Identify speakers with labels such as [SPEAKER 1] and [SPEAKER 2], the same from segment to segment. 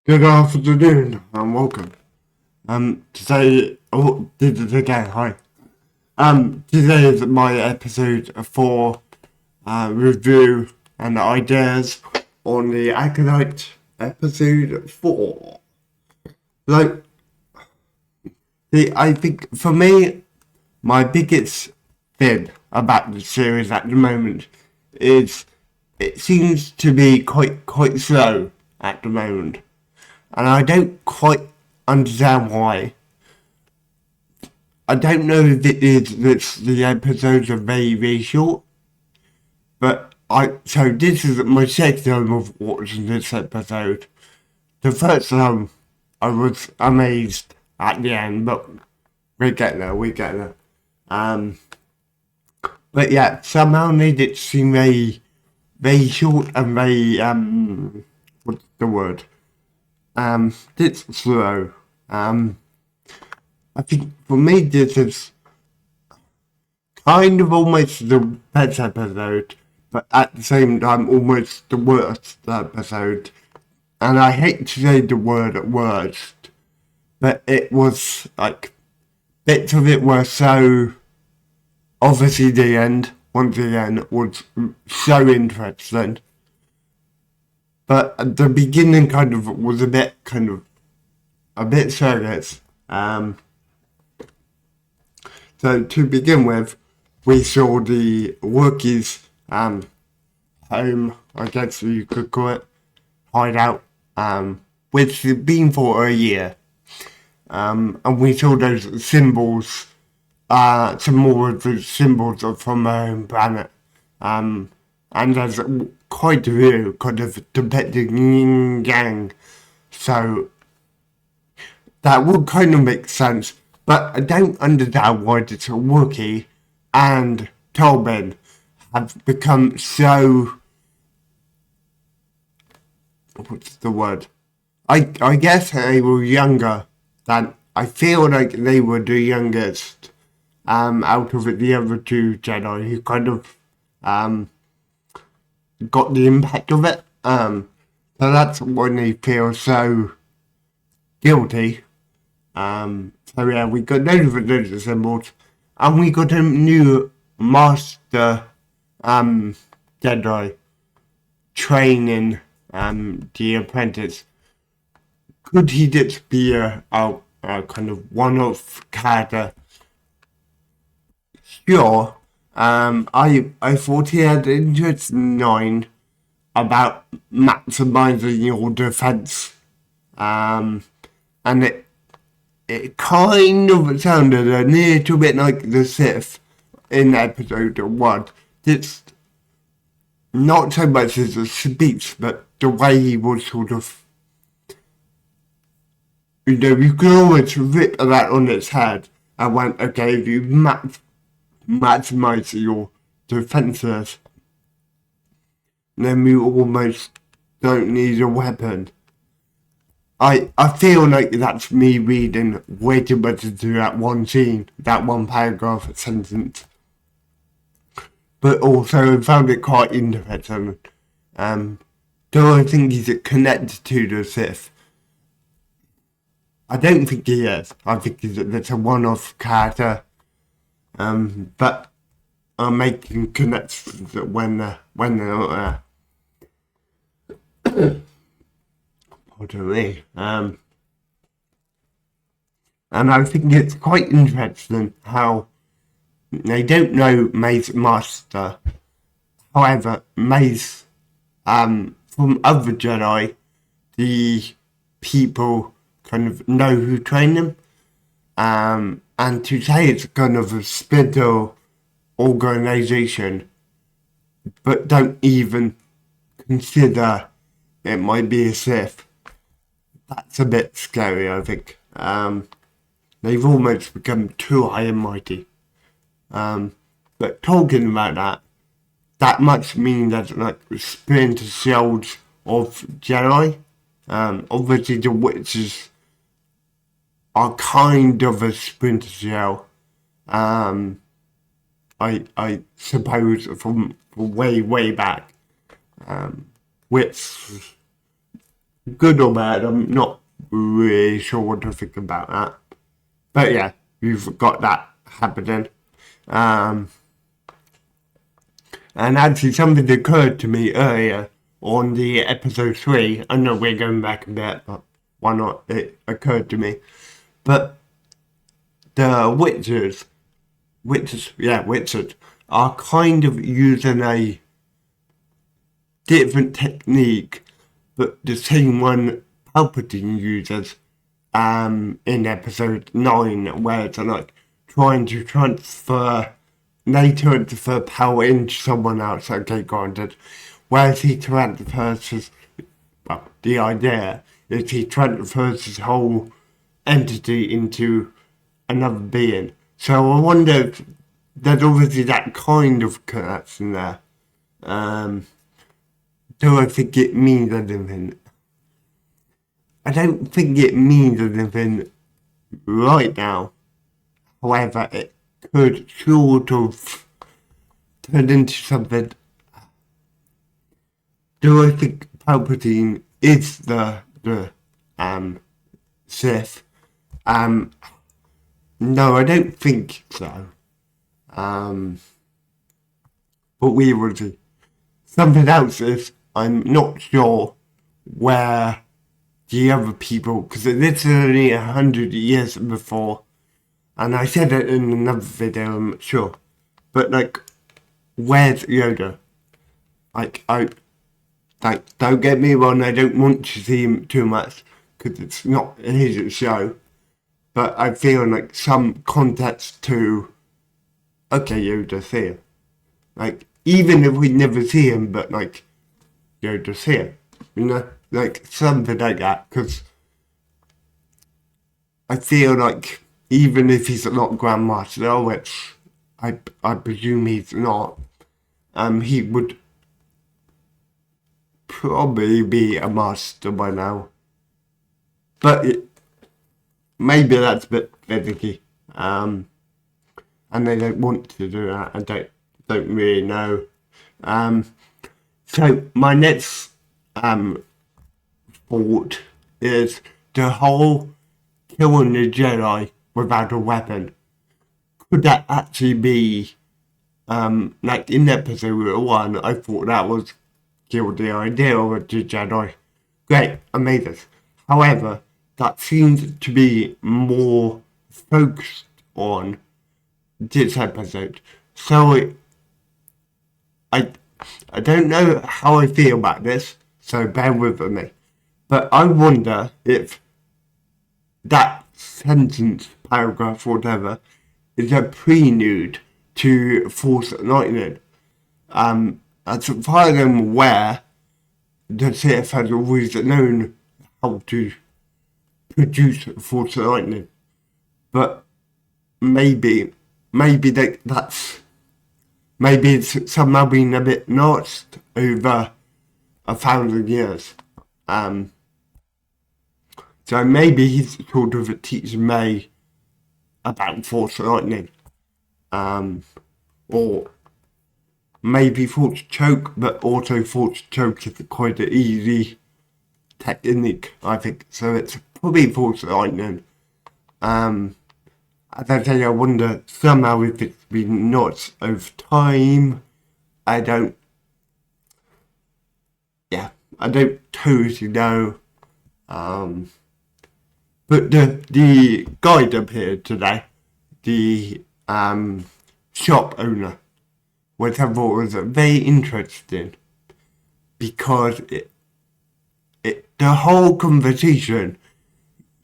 [SPEAKER 1] Good afternoon and welcome. Today, did it again, hi. Today is my episode 4 review and ideas on the Acolyte episode 4. Like, I think for me, my biggest thing about the series at the moment is it seems to be quite slow at the moment. And I don't quite understand why. I don't know if it is that the episodes are very short, but so this is my second time of watching this episode. The first time I was amazed at the end, but we get there. But yeah, somehow made it seem very short and very what's the word? It's slow. I think for me this is kind of almost the best episode, but at the same time almost the worst episode. And I hate to say the word worst, but it was like bits of it were so obviously the end once again was so interesting. But at the beginning kind of was a bit serious. So to begin with, we saw the Wookiees home, I guess you could call it, hideout, which had been for a year. And we saw those symbols, some more of the symbols from our own planet. And there's quite a few kind of depicting yin yang. So that would kind of make sense. But I don't understand why the Wookiee and Tobin have become so... What's the word? I guess they were younger than... I feel like they were the youngest out of the other two Jedi who kind of got the impact of it. So that's when they feel so guilty. So yeah, we got those symbols, and we got a new master Jedi training the apprentice. Could he just be a kind of one-off character? Sure. I thought he had interesting line about maximizing your defense, and it kind of sounded a little bit like the Sith in episode 1. It's not so much as a speech, but the way he was sort of, you could almost rip that on its head and went, okay, if you maximize your defenses, then you almost don't need a weapon. I feel like that's me reading way too much into that one scene, that one paragraph sentence. But also I found it quite interesting. Do I think he's connected to the Sith? I don't think he is. I think that's a one-off character. But I'm making connections when they're not there. Pardon me. And I think it's quite interesting how they don't know May's master. However, May's from other Jedi, the people kind of know who trained them. And to say it's kind of a splinter organization, but don't even consider it might be a Sith. That's a bit scary, I think. They've almost become too high and mighty. But talking about that must mean that like splinter cells of Jedi. Obviously the witches are kind of a splinter cell. I suppose from way back. Which Good or bad, I'm not really sure what to think about that. But yeah, you've got that happening. Um, and actually, something occurred to me earlier on the episode 3. I know we're going back a bit, but why not? It occurred to me. But the witches are kind of using a different technique, but the same one Palpatine uses in episode 9, where it's like trying to transfer power into someone else, okay, granted. Whereas he transfers the idea is he transfers his whole entity into another being. So I wonder if there's obviously that kind of connection there. Do I think it means anything? I don't think it means anything right now. However, it could sort of turn into something. Do I think Palpatine is the Sith? No, I don't think so. But we will see. Something else is, I'm not sure where the other people, because this is only 100 years before, and I said it in another video, I'm not sure. But like, where's Yoda? Don't get me wrong, I don't want to see him too much, because it's not his show. But I feel like some context to, okay, Yoda's here. Like, even if we never see him, but like, Yoda's here. You know? Like, something like that, because I feel like, even if he's not Grand Master, which I presume he's not, he would probably be a master by now. But maybe that's a bit finicky. And they don't want to do that. I don't really know. So my next thought is the whole killing the Jedi without a weapon. Could that actually be like in episode 1? I thought that was kill the idea of the Jedi. Great, amazing. However, that seems to be more focused on this episode. So I don't know how I feel about this, so bear with me. But I wonder if that sentence, paragraph, whatever, is a prelude to Force Lightning. As far as I'm aware, the Sith has always known how to produce Force Lightning. But maybe that's maybe it's somehow been a bit lost over 1,000 years. So maybe he's sort of teaching May about Force Lightning. Or maybe Force Choke, but also Force Choke is quite an easy technique, I think. So it's probably Force Lightning. As I say, I wonder somehow if it's been nuts over time. I don't totally know. But the guide up here today, the shop owner, which I thought was very interesting, because the whole conversation,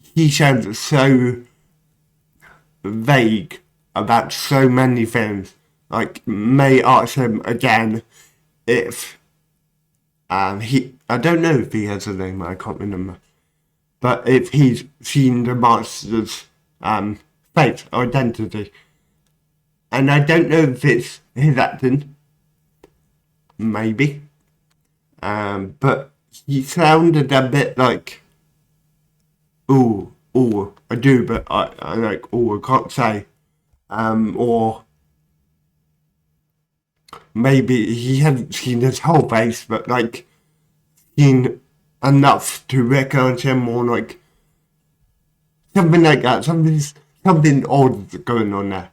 [SPEAKER 1] he sounds so vague about so many things. Like, May asks him again if I don't know if he has a name, I can't remember. But if he's seen the master's fate, identity. And I don't know if it's his acting. Maybe. But he sounded a bit like, I do, but I like, I can't say. Or maybe he hadn't seen his whole face, but like, seen enough to recognize him, or like something like that. Something odd going on there.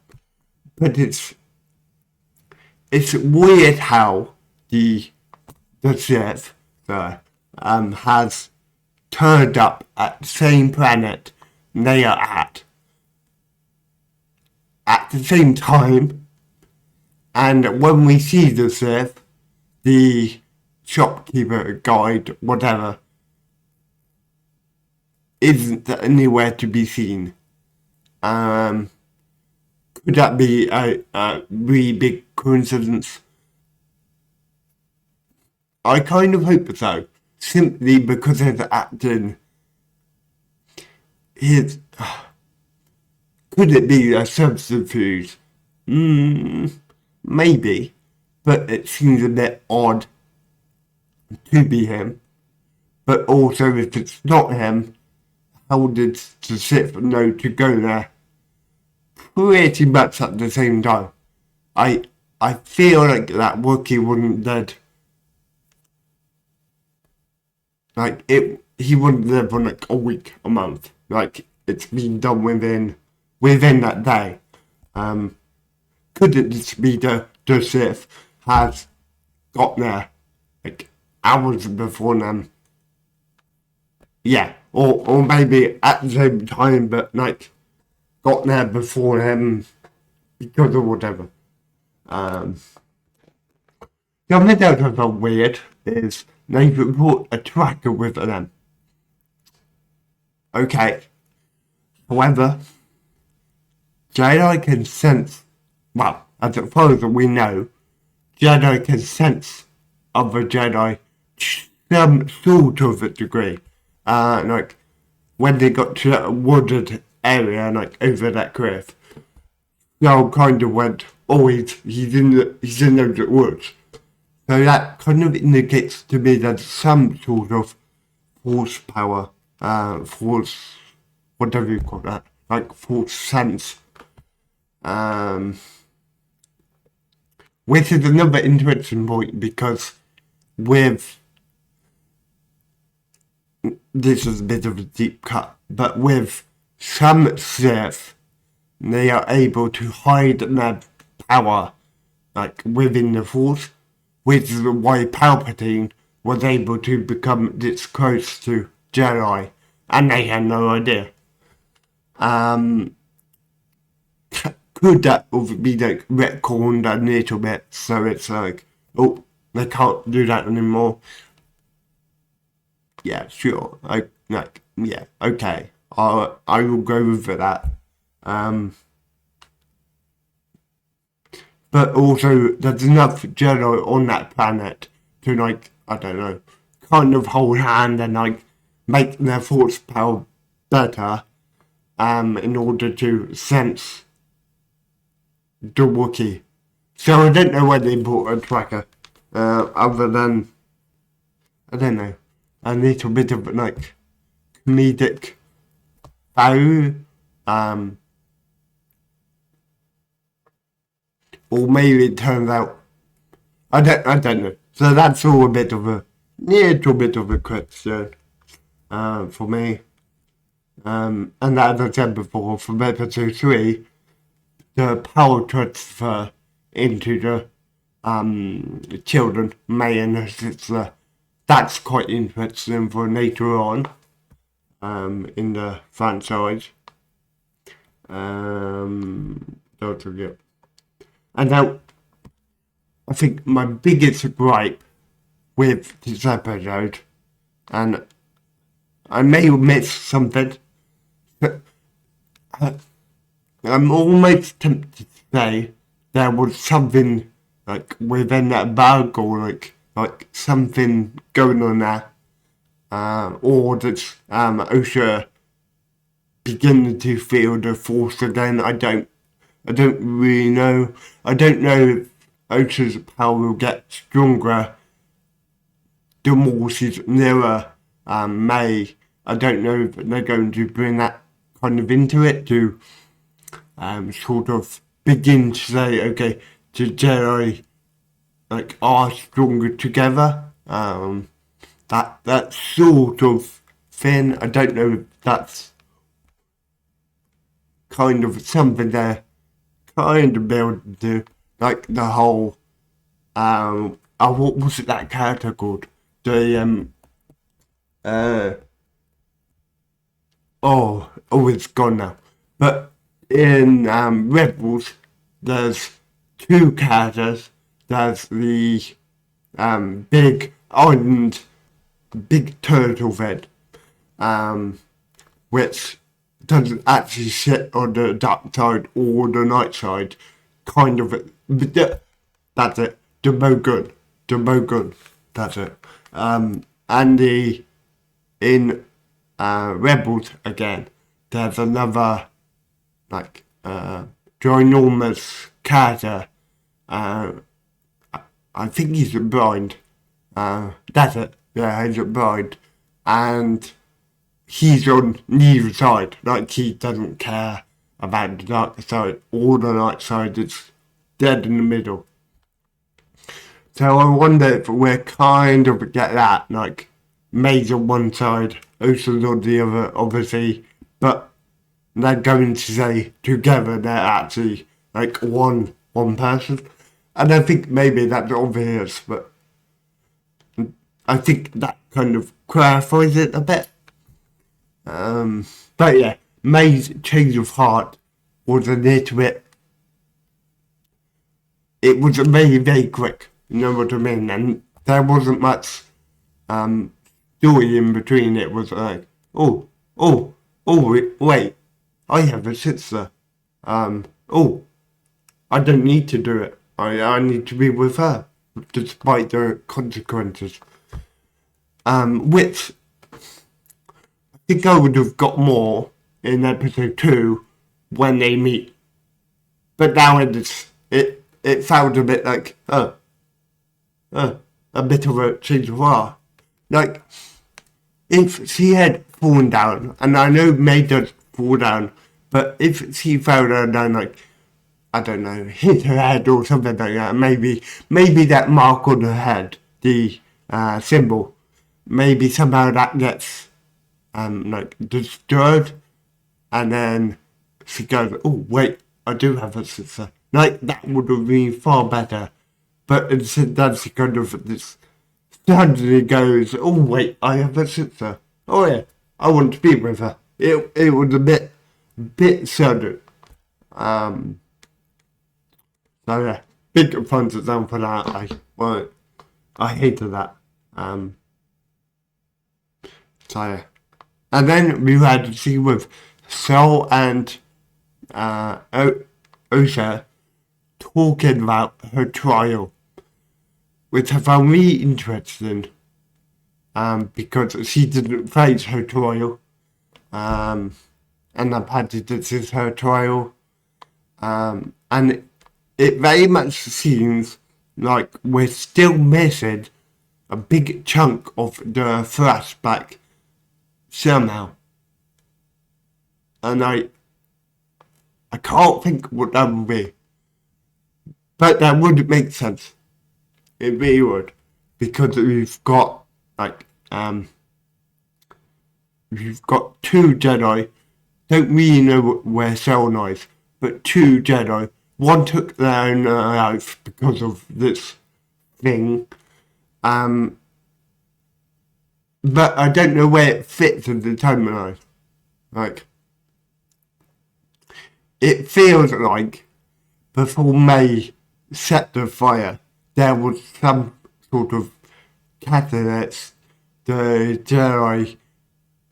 [SPEAKER 1] But it's weird how the sith has turned up at the same planet they are at the same time, and when we see the sith, the shopkeeper, guide, whatever, isn't anywhere to be seen. Could that be a really big coincidence? I kind of hope so, simply because his acting, could it be a subterfuge? Maybe, but it seems a bit odd to be him. But also, if it's not him, how did the Sith know to go there pretty much at the same time? I feel like that Wookiee wasn't dead. Like, he wouldn't live for like a week, a month. Like, it's been done within that day. Could it just be the Sith has got there like hours before them? Yeah, or maybe at the same time, but like got there before him because of whatever. Something that I felt weird is they brought a tracker with them. Okay. However, Jedi can sense, well, as far as we know, Jedi can sense other Jedi some sort of a degree. Like, when they got to that wooded area, like, over that cliff, Joel kind of went, oh, he's in those woods. So that kind of indicates to me that some sort of force power, force, whatever you call that, like force sense. Which is another interesting point, because with, this is a bit of a deep cut, but with some Sith, they are able to hide their power, like, within the Force, which is why Palpatine was able to become this close to Jedi, and they had no idea. Could that be like retconned a little bit, so it's like, oh, they can't do that anymore? Yeah, sure. Yeah, okay. I will go with that. But also, there's enough Jedi on that planet to, like, I don't know, kind of hold hand and, like, make their force power better, in order to sense the Wookiee. So I don't know why they bought a tracker, other than, I don't know, a little bit of, like, comedic value, or maybe it turns out, I don't know. So that's all a bit of a little bit of a question, for me. And as I said before, from episode 3, the power transfer into the children, May and her sister, that's quite interesting for later on, in the franchise. Don't forget. And now, I think my biggest gripe with this episode, and I may have missed something, but I'm almost tempted to say there was something, like, within that bag, or like something going on there, or that Osha beginning to feel the Force again. I don't really know. I don't know if Osha's power will get stronger the more she's nearer May. I don't know if they're going to bring that kind of into it to sort of begin to say, okay, the Jedi, like, are stronger together. that sort of thing. I don't know if that's kind of something they're kind of building to, like the whole what was it that character called? The it's gone now. But in Rebels, there's two characters. There's the big orange, big turtle head, which doesn't actually sit on the dark side or the night side. Kind of, that's it. The Mogun. That's it. And in Rebels again, there's another like ginormous character. I think he's blind. That's it. Yeah, he's blind, and he's on neither side. Like he doesn't care about the dark side or the light side. It's dead in the middle. So I wonder if we're kind of get that, like Maze on one side, Oceans on the other, obviously, but they're going to say together they're actually like one person. And I think maybe that's obvious, but I think that kind of clarifies it a bit. But yeah, May's change of heart was a little bit. It was very, very quick, you know what I mean? And there wasn't much story in between. It was like, wait, I have a sister. I don't need to do it. I need to be with her, despite the consequences. Which I think I would have got more in episode 2 when they meet. But now it felt a bit like, a bit of a change of heart. Like, if she had fallen down, and I know May does fall down, but if she fell down, like, I don't know, hit her head or something like that, maybe that mark on her head, the symbol, maybe somehow that gets like disturbed, and then she goes, oh wait, I do have a sister. Like that would have been far better. But instead she kind of this suddenly goes, oh wait, I have a sister. Oh yeah, I want to be with her. It was a bit sudden. So yeah, big thumbs down for that. I hated that. So yeah. And then we had to see with Sol and Osha talking about her trial, which I found really interesting, because she didn't face her trial, and apparently this is her trial, and it very much seems like we're still missing a big chunk of the flashback somehow. And I can't think what that would be. But that would make sense. It really would. Because we've got we've got two Jedi. Don't really know where Selena is, but two Jedi. One took their own life because of this thing. But I don't know where it fits in the timeline. Like, it feels like before May set the fire, there was some sort of catalyst, the Jedi,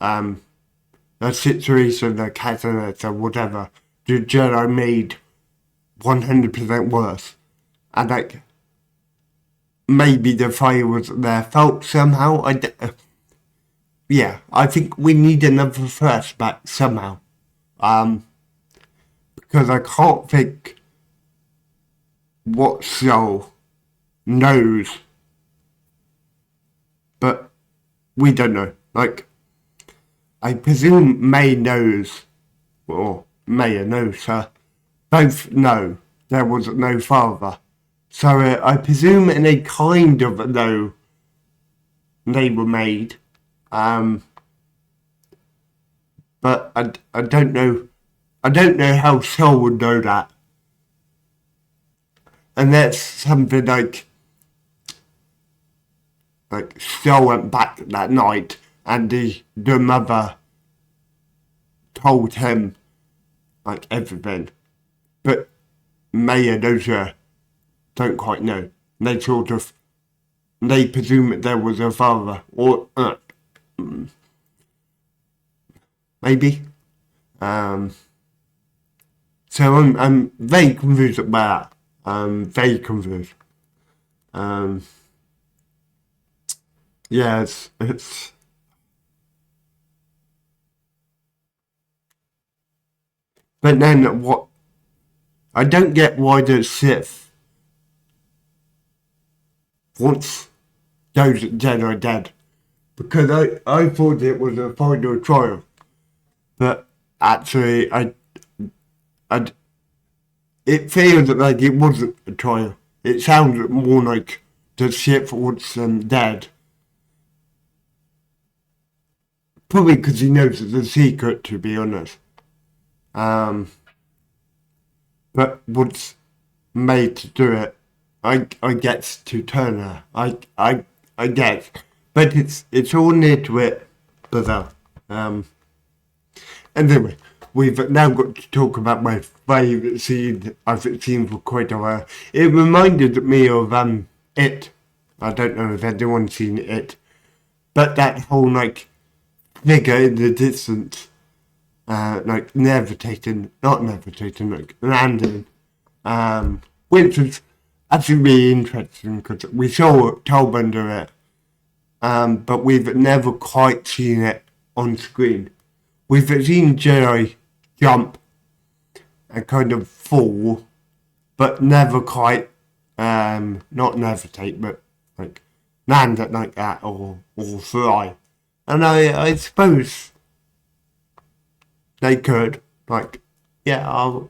[SPEAKER 1] the situation, the catalyst or whatever, the Jedi made 100% worse. And like, maybe the fire was their fault somehow. I think we need another flashback somehow. Because I can't think what Sol knows. But we don't know. Like, I presume May knows, or Maya knows her. Both know there was no father. So I presume they kind of know they were made. But I don't know. I don't know how Saul would know that. And that's something like Saul went back that night, and the mother told him everything. But May and Ozra don't quite know. They presume that there was a father, or maybe. So I'm very confused about that. Very confused. Yeah, it's. But then what? I don't get why the Sith wants those Jedi dead, because I thought it was a final trial, but actually it feels like it wasn't a trial. It sounds more like the Sith wants them dead. Probably because he knows it's a secret, to be honest. But what's made to do it, I get to turn her. I get, but it's all near to it, bizarre. Anyway, we've now got to talk about my favourite scene I've seen for quite a while. It reminded me of It. I don't know if anyone's seen It, but that whole figure in the distance, not levitating, landing, which was actually really interesting because we saw Tolman do it, but we've never quite seen it on screen. We've seen Jedi jump and kind of fall, but never quite, not levitate, but land it like that or fly. And I suppose they could, yeah,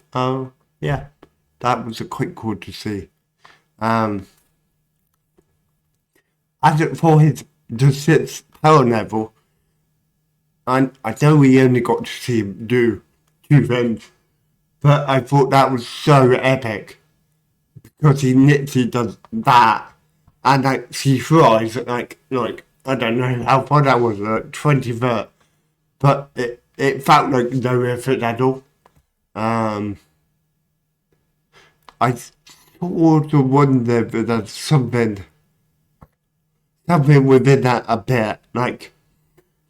[SPEAKER 1] yeah, that was a quick call to see. As for the Sith's power level, I know we only got to see him do 2 things, but I thought that was so epic because he literally does that, and she flies at I don't know how far that was, 20 foot, but it felt like no effort at all. I sort of wonder if there's something within that a bit,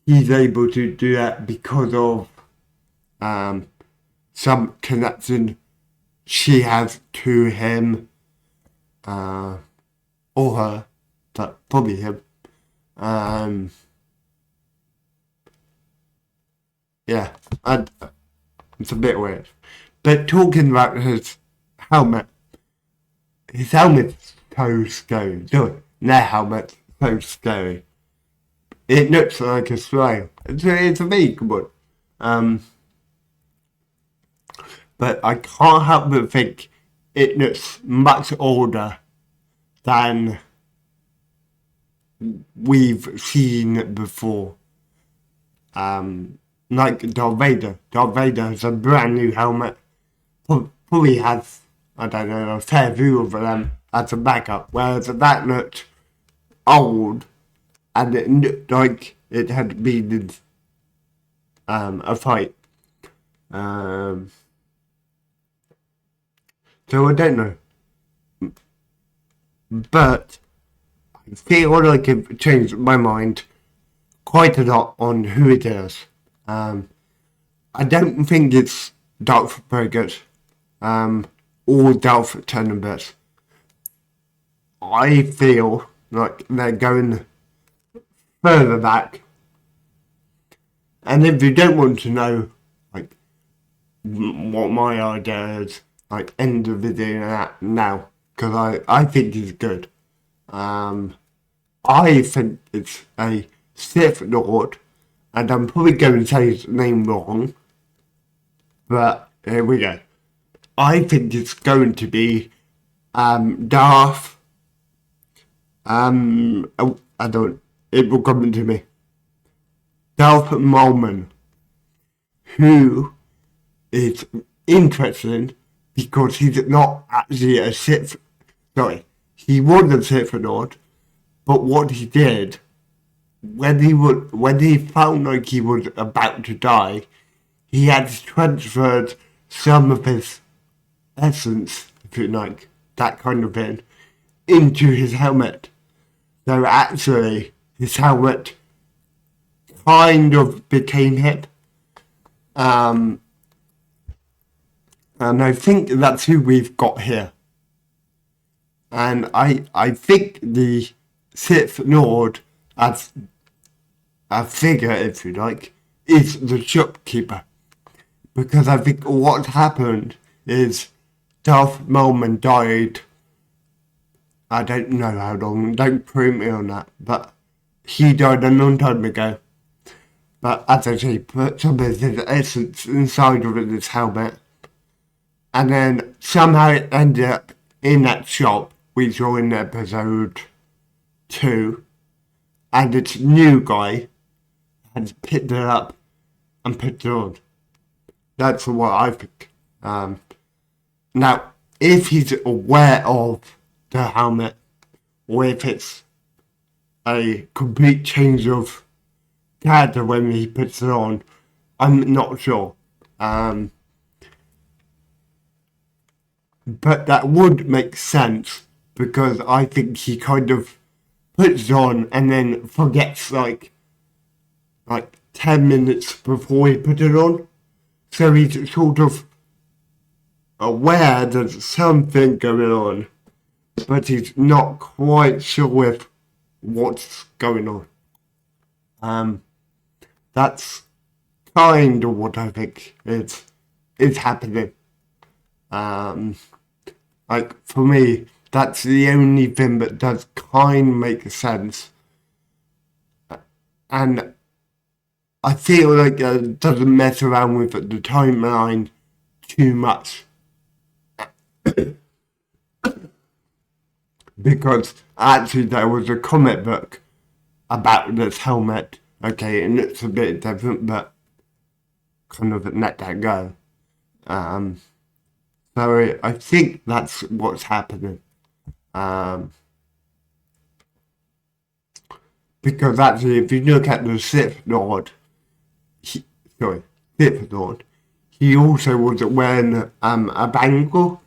[SPEAKER 1] he's able to do that because of some connection she has to him, or her, but probably him. Yeah, it's a bit weird. But talking about his helmet's so scary. Their helmet's so scary. It looks like a slime. It's a very good one. But I can't help but think it looks much older than we've seen before. Like Darth Vader. Darth Vader has a brand new helmet. Probably has, I don't know, a fair few of them as a backup. Whereas that looked old, and it looked like it had been in a fight. So I don't know. But I feel like I've changed my mind quite a lot on who it is. I don't think it's Darth Burgett or Darth Tenenbaum. I feel like they're going further back. And if you don't want to know what my idea is, end the video now, because I think it's good. I think it's a Sith Lord, and I'm probably going to say his name wrong, but here we go. I think it's going to be Darth. I don't. it will come to me. Darth Maul, who is interesting because he's not actually a Sith. Sorry, he was a Sith Lord, but what he did when he felt like he was about to die, he had transferred some of his essence, if you like, that kind of thing, into his helmet. So actually, his helmet kind of became him. And I think that's who we've got here. And I think the Sith Lord, as a figure, if you like, is the shopkeeper. Because I think what happened is Darth Maul died, I don't know how long, don't prove me on that, but he died a long time ago. But as I say, put some of his essence inside of his helmet. And then somehow it ended up in that shop we saw in episode 2. And its new guy had picked it up and put it on. That's what I think. Now, if he's aware of the helmet, or if it's a complete change of character when he puts it on, I'm not sure. But that would make sense because I think he kind of puts it on and then forgets like 10 minutes before he put it on. So he's sort of aware there's something going on, but he's not quite sure with what's going on. That's kind of what I think is happening. Like for me, that's the only thing that does kind of make sense. And I feel like it doesn't mess around with the timeline too much. Because actually there was a comic book about this helmet. Okay, and it's a bit different, but kind of let that go. So I think that's what's happening. Because actually, if you look at the Sith Lord, he also was wearing a bangle.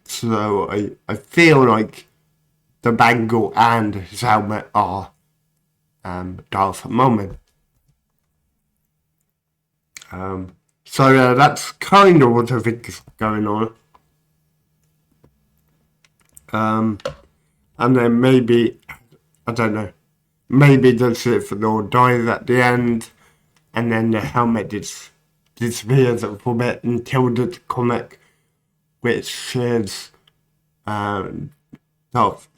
[SPEAKER 1] So I feel like the bangle and his helmet are Darth Maul. So that's kind of what I think is going on. And then maybe, I don't know, maybe the Sith Lord dies at the end, and then the helmet disappears for a bit until the comic, which is Darth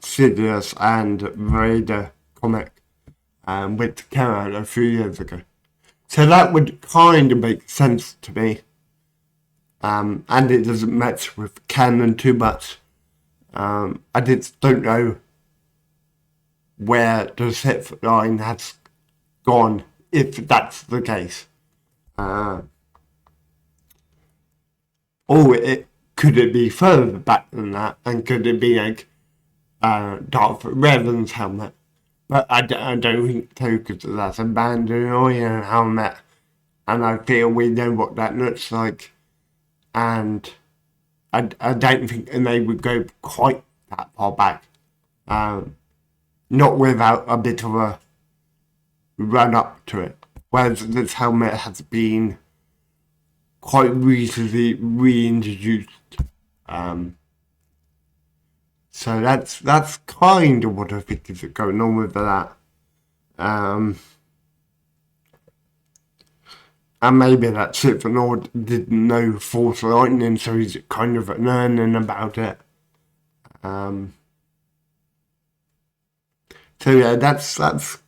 [SPEAKER 1] Sidious and Vader comic, which came out a few years ago. So that would kind of make sense to me. And it doesn't match with canon too much. I just don't know where the Sith line has gone, if that's the case. Or could it be further back than that, and could it be like Darth Revan's helmet? But I don't think so, because that's a Mandalorian helmet, and I feel we know what that looks like, and I don't think they would go quite that far back. Not without a bit of a run up to it. Whereas this helmet has been quite recently reintroduced. So that's kind of what I think is going on with that. And maybe that Sith Lord didn't know Force Lightning, so he's kind of learning about it. So yeah, that's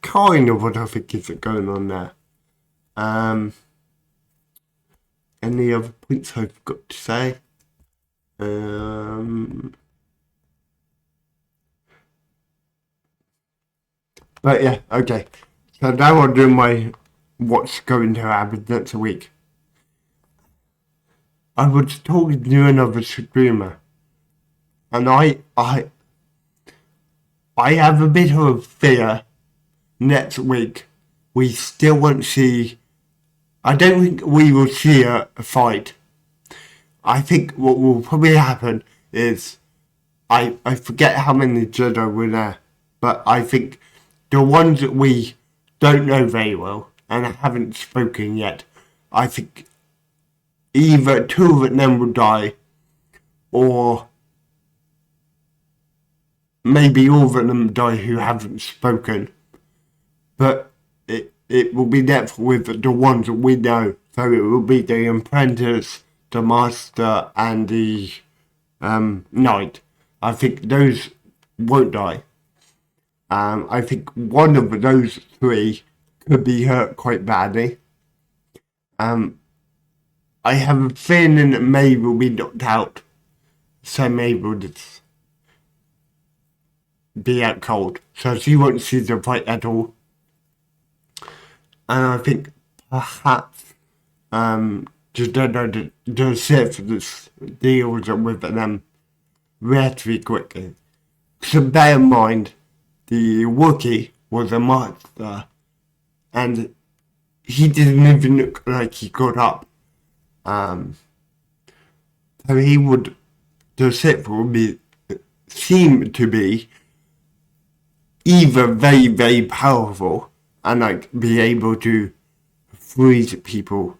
[SPEAKER 1] kind of what I think is going on there. Any other points I've got to say? But yeah, okay. So now I'll do my what's going to happen next week. I was talking to another streamer, and I have a bit of a fear next week we still won't see. I don't think we will see a fight. I think what will probably happen is I forget how many Jedi were there, but I think the ones that we don't know very well and haven't spoken yet, I think either two of them will die, or maybe all of them die who haven't spoken. But it will be left with the ones that we know. So it will be the apprentice, the master, and the knight. I think those won't die. I think one of those three could be hurt quite badly. I have a feeling that May will be knocked out. So May will just be out cold. So she won't see the fight at all. And I think perhaps the Sith deals with them relatively quickly. So bear in mind, the Wookiee was a master, and he didn't even look like he got up. So the Sith would seem to be either very, very powerful and be able to freeze people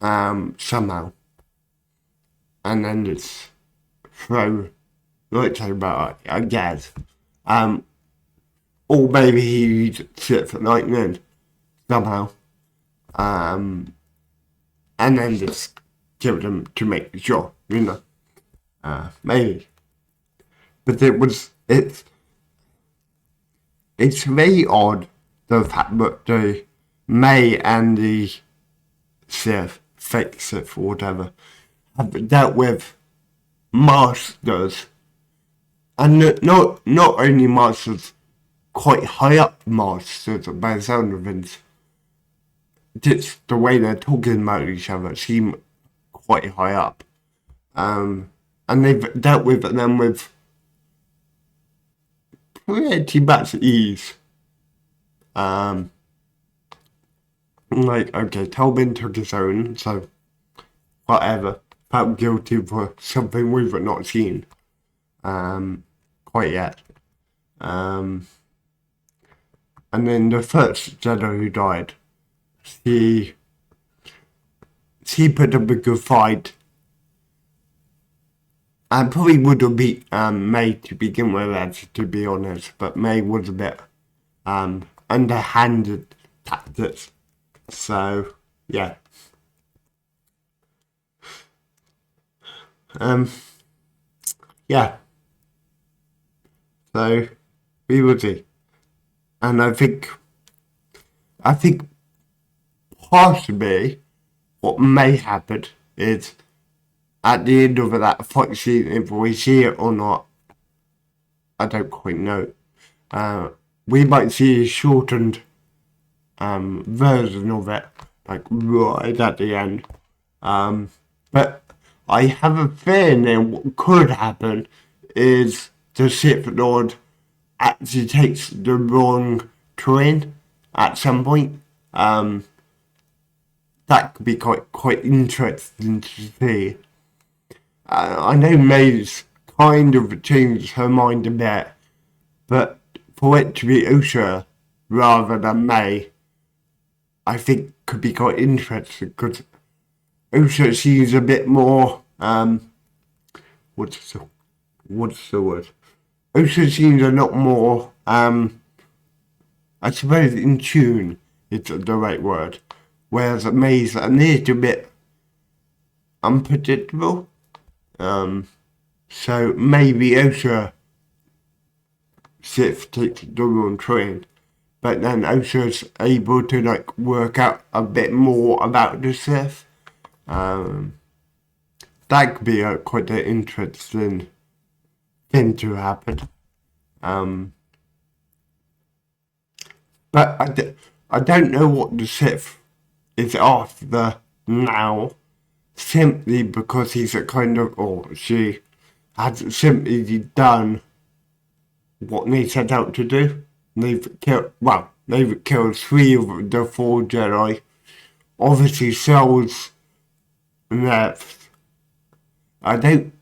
[SPEAKER 1] somehow, and then just throw lightsaber, I guess. Or maybe he used Sith lightning somehow, and then just kill them to make sure, maybe. But it's very odd, the fact that the May and the Sith, fake Sith or whatever, have dealt with masters, and not only masters, quite high up masters by the sound of things. Just the way they're talking about each other seem quite high up. And they've dealt with them with pretty much ease. Okay, Tobin took his own, so whatever. Felt guilty for something we've not seen quite yet. And then the first Jedi who died, she put up a good fight. I probably would have beat May to begin with, to be honest, but May was a bit underhanded tactics. So, yeah. Yeah. So, we will see. And I think possibly what may happen is at the end of that fight scene, if we see it or not, I don't quite know. We might see a shortened version of it, right at the end. But I have a feeling what could happen is the Sith Lord actually takes the wrong train at some point. That could be quite interesting to see. I know May's kind of changed her mind a bit, but for it to be Usha rather than May, I think could be quite interesting, because Usha seems a bit more what's the word? Usha seems a lot more I suppose in tune is the right word, whereas May's a little bit unpredictable. So maybe Usha Sith takes the wrong train, but then Usha's able to work out a bit more about the Sith. That could be quite an interesting thing to happen. But I don't know what the Sith is after now, simply because he's a kind of, or she has simply done what they set out to do. They've killed 3 of the 4 Jedi. Obviously, Cell's left. I don't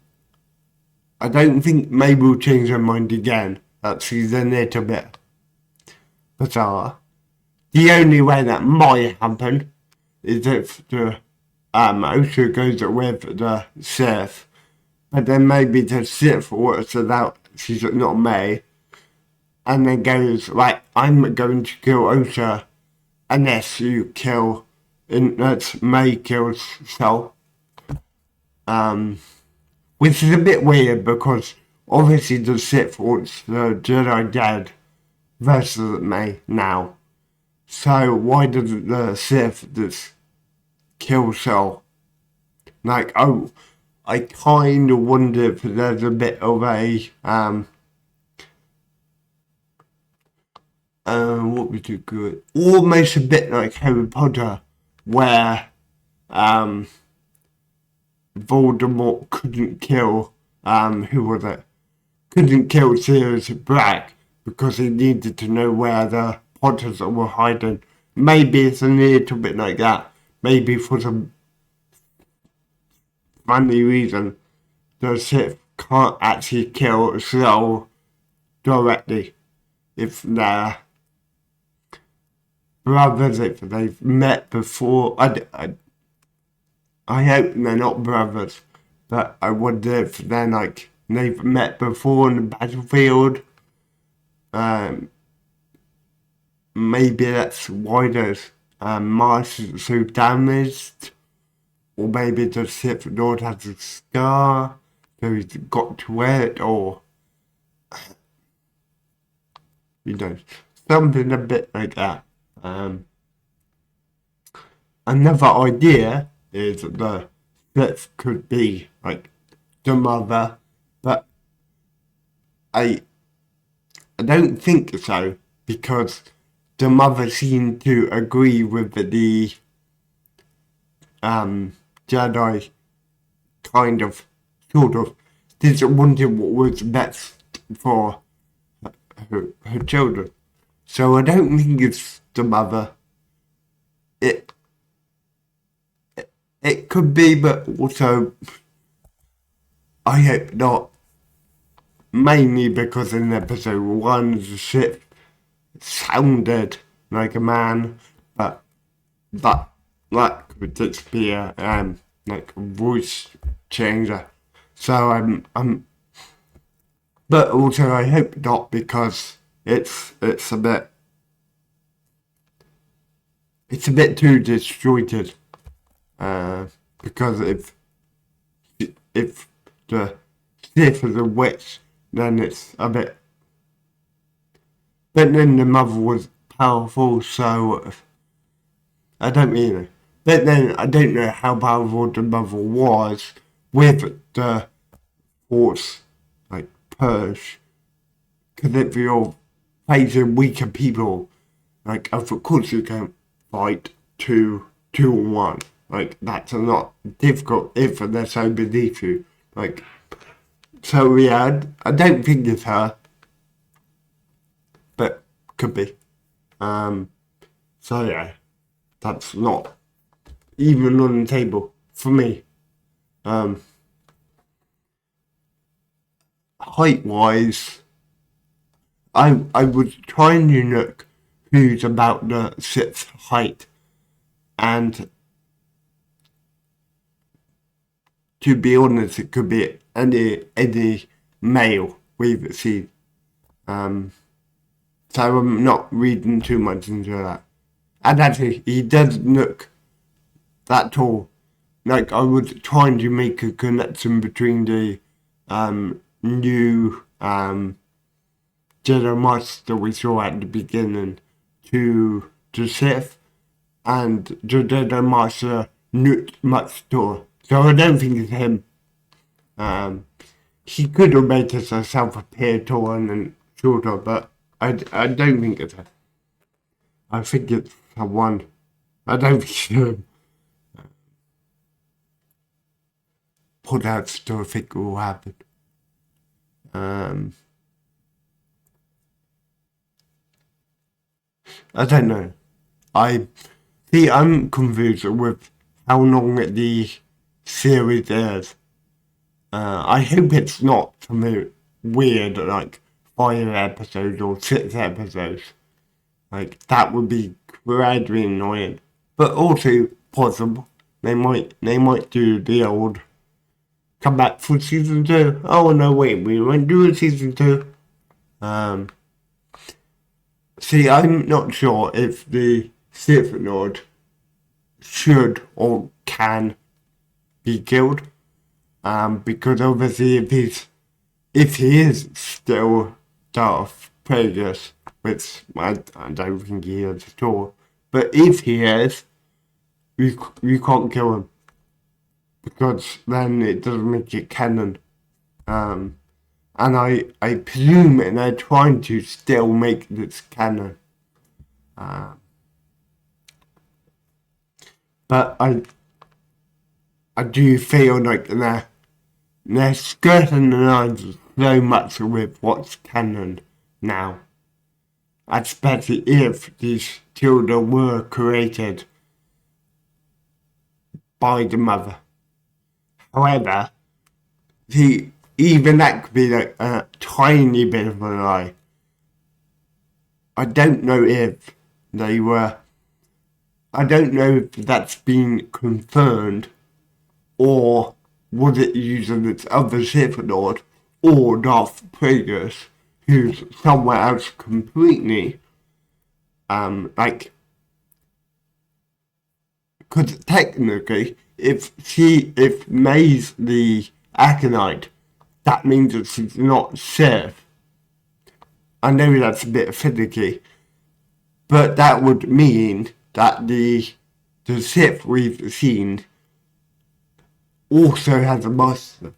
[SPEAKER 1] think May will change her mind again. She's a little bit bizarre. The only way that might happen is if the Osha goes with the Sith, but then maybe the Sith works it out. She's not May, and then goes, right, I'm going to kill Osha unless you kill, unless May kills Cell. Which is a bit weird because obviously the Sith wants the Jedi dead versus May now. So why doesn't the Sith just kill Cell? Like, oh, I kind of wonder if there's a bit of a what would you call it? Almost a bit like Harry Potter, where Voldemort couldn't kill who was it? Couldn't kill Sirius Black because he needed to know where the Potters were hiding. Maybe it's a little bit like that. Maybe for some funny reason, the Sith can't actually kill Cell directly if they're brothers, if they've met before. I hope they're not brothers, but I wonder if they're like, they've met before on the battlefield. Maybe that's why there's Mars is so damaged. Or maybe the Sith Lord has a scar, so he's got to wear it, or something a bit like that. Another idea is the Sith could be like the mother, but I don't think so, because the mother seemed to agree with the Jedi, kind of, sort of, didn't want what was best for her children. So I don't think it's the mother. It could be, but also I hope not. Mainly because in episode 1 the Sith sounded like a man, but that could just be a like a voice changer. So but also I hope not, because it's a bit too disjointed. Because if the Sith is a witch, then it's a bit. But then the mother was powerful, so I don't know. But then I don't know how powerful the mother was with the Force, like purge. Because if you're facing weaker people, like of course you can fight 2-1. Like that's a lot difficult if they're so beneath you. Like, so yeah, I don't think it's her, but could be. So yeah, that's not even on the table for me. Height wise, I was trying to look who's about the 6th height, and to be honest, it could be any male we've seen. So I'm not reading too much into that. And actually, he doesn't look that tall. Like, I was trying to make a connection between the new Jedi Master we saw at the beginning to the Sith, and the Jedi Master looked much taller. So I don't think it's him. He could have made himself appear taller and shorter, but I don't think it's him. I think it's someone. I don't think put out still think it will happen. I don't know. I'm confused with how long the series is. I hope it's not something weird like 5 episodes or 6 episodes. Like that would be gradually annoying. But also possible. They might do the old come back for season 2. Oh no wait, we won't do a season 2. See, I'm not sure if the Sith Lord should or can be killed. Because obviously if he is still Darth Plagueis, which I don't think he is at all, but if he is, you can't kill him. Because then it doesn't make it canon. And I presume they're trying to still make this canon. But I do feel like they're skirting the lines so much with what's canon now. Especially if these children were created by the mother. However, even that could be like a tiny bit of a lie. I don't know if they were. I don't know if that's been confirmed, or was it using its other Sith Lord, or Darth Plagueis, who's somewhere else completely. Because technically, if May's the Acolyte, that means that she's not Sith. I know that's a bit finicky, but that would mean that the Sith we've seen also has a master,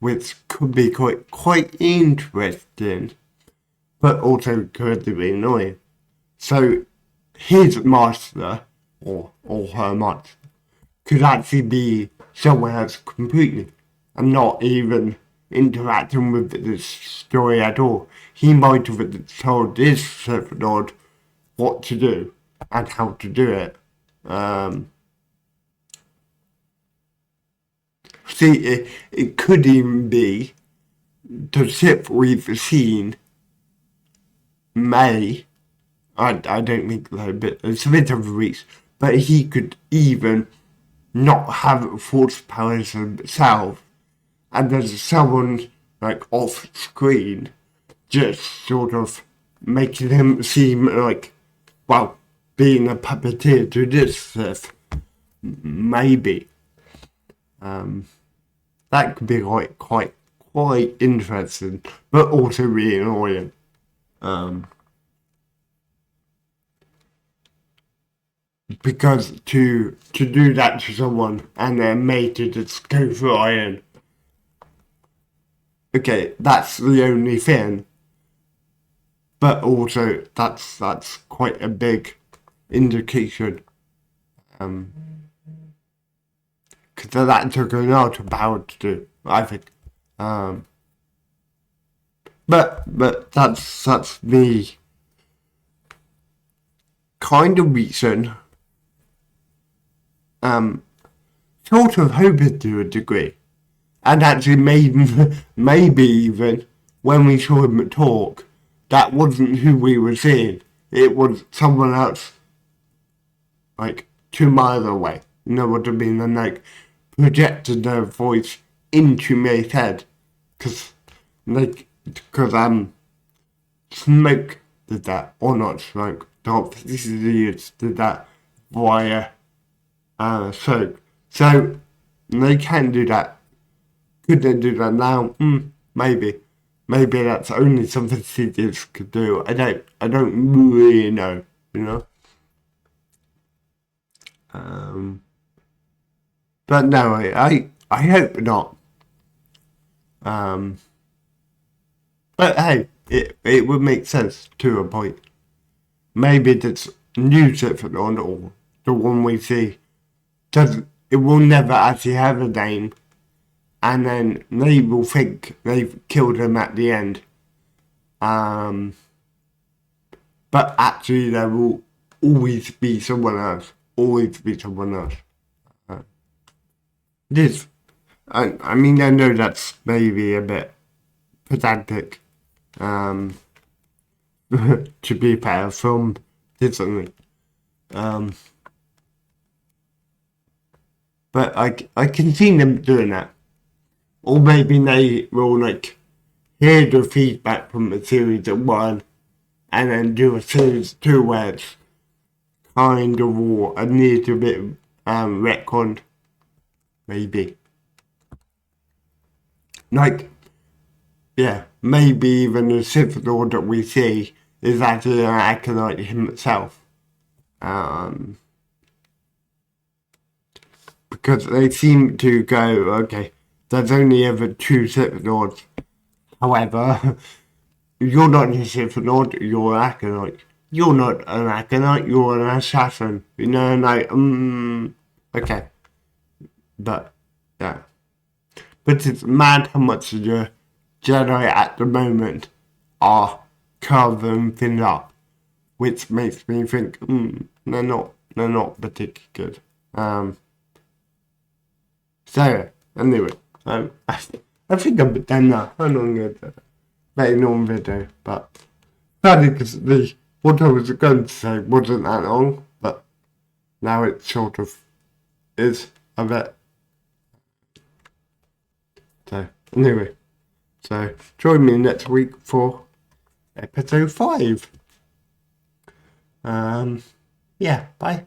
[SPEAKER 1] which could be quite interesting, but also could be annoying. So his master, or her master, could actually be someone else completely, and not even interacting with this story at all. He might have told this Sith Lord what to do and how to do it. See, it could even be the Sith we've seen may, I don't think so, but it's a bit of a reach, but he could even not have force powers himself, and there's someone like off screen just sort of making him seem like, well, being a puppeteer to this Sith, maybe. That could be quite interesting, but also really annoying. Because to do that to someone and then made to just go for iron. Okay, that's the only thing. But also that's quite a big indication. Because that took a lot of power to do, I think. But that's the kind of reason. Sort of hoping to a degree, and actually maybe even when we saw him talk, that wasn't who we were seeing. It was someone else, like 2 miles away. You know what I mean? And like projected their voice into May's head, because Smoke did that, or not Smoke. This is idiots did that via Soak. So they can do that. Could they do that now? Maybe. Maybe that's only something Sidious could do. I don't really know, you know. But no, I hope not. But hey, it would make sense to a point. maybe this new Sith Lord, or the one we see, it will never actually have a name, and then they will think they've killed him at the end. But actually there will always be someone else. Always be someone else. I mean, I know that's maybe a bit pedantic, to be fair, from Disney. But I can see them doing that. Or maybe they will, like, hear the feedback from the series 1 and then do a series 2 where it's kind of war, a little bit retconned. Maybe. Like, yeah, maybe even the Sith Lord that we see is actually an Acolyte himself. Because they seem to go, okay, there's only ever 2 Sith Lords. However, you're not a Sith Lord, you're an Acolyte. You're not an Acolyte, you're an assassin. You know, and like, okay. But, yeah. But it's mad how much the Jedi at the moment are carving things up. Which makes me think, they're not particularly good. So, anyway, I think I'm done now. I'm not going to make a long video, but sadly, because what I was going to say wasn't that long, but now it sort of is a bit. So, anyway, join me next week for episode 5. Yeah, bye.